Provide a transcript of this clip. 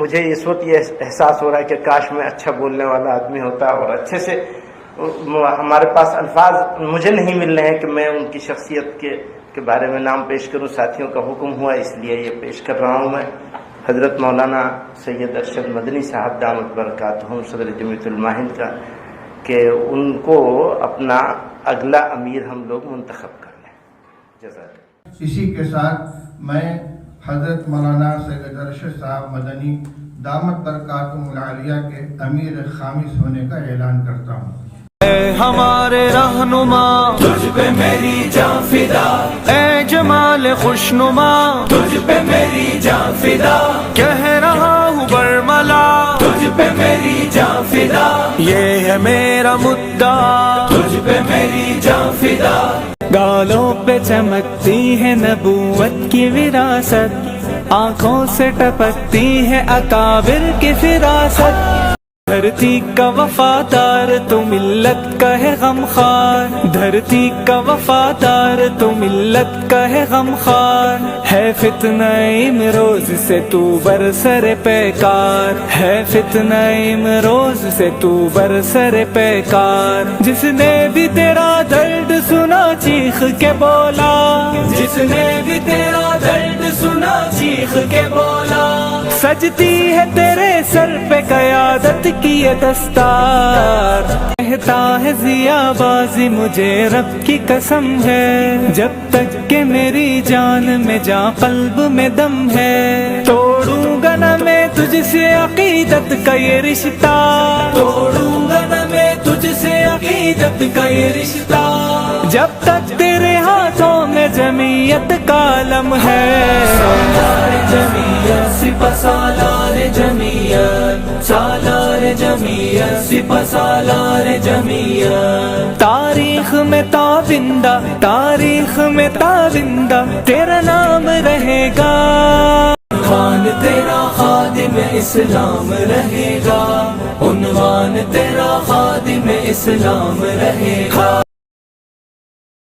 مجھے اس وقت یہ احساس ہو رہا ہے کہ کاش میں اچھا بولنے والا آدمی ہوتا اور اچھے سے ہمارے پاس الفاظ مجھے نہیں مل رہے ہیں کہ میں ان کی شخصیت کے بارے میں نام پیش کروں. ساتھیوں کا حکم ہوا اس لیے یہ پیش کر رہا ہوں. میں حضرت مولانا سید ارشد مدنی صاحب دامت برکاتہم صدر جمعیت علماء ہند کا کہ ان کو اپنا اگلا امیر ہم لوگ منتخب کر لیں. جزاک. اسی کے ساتھ میں حضرت مولانا سید ارشد صاحب مدنی دامت برکاتہم العالیہ کے امیر خامس ہونے کا اعلان کرتا ہوں. اے ہمارے رہنما تجھ پہ میری جان فدا، اے جمال خوشنما تجھ پہ میری جان فدا، کہہ رہا ہوں برملا تجھ پہ میری جان فدا، یہ ہے میرا مدعا تجھ پہ میری جان فدا. گالوں پہ چمکتی ہے نبوت کی وراثت، آنکھوں سے ٹپکتی ہے اکابر کی فراست، دھرتی کا وفادار تو ملت کا ہے غمخوار، دھرتی کا وفادار تو ملت کا ہے غمخوار، ہے فتنہ امروز سے تو برسر پیکار، ہے فتنہ امروز سے تو برسر پیکار. جس نے بھی تیرا درد سنا چیخ کے بولا، جس نے بھی تیرا درد سنا چیخ کے بولا، سجتی ہے تیرے سر پہ قیادت کی یہ دستار. کہتا ہے ضیا بازی مجھے رب کی قسم ہے، جب تک کہ میری جان میں جان قلب میں دم ہے، توڑوں گا نہ میں تجھ سے عقیدت کا یہ رشتہ، توڑوں گا نہ میں تجھ سے عقیدت کا یہ رشتہ، جب تک تیرے ہاتھوں میں جمعیت کا علم ہے. سالار جمعیت سپہ سالار جمعیت، سالار جمعیت سپہ سالار جمعیت. تاریخ میں تابندہ، تاریخ میں تابندہ تیرا نام رہے گا، عنوان تیرا خادم اسلام رہے گا، عنوان تیرا خادم اسلام رہے گا.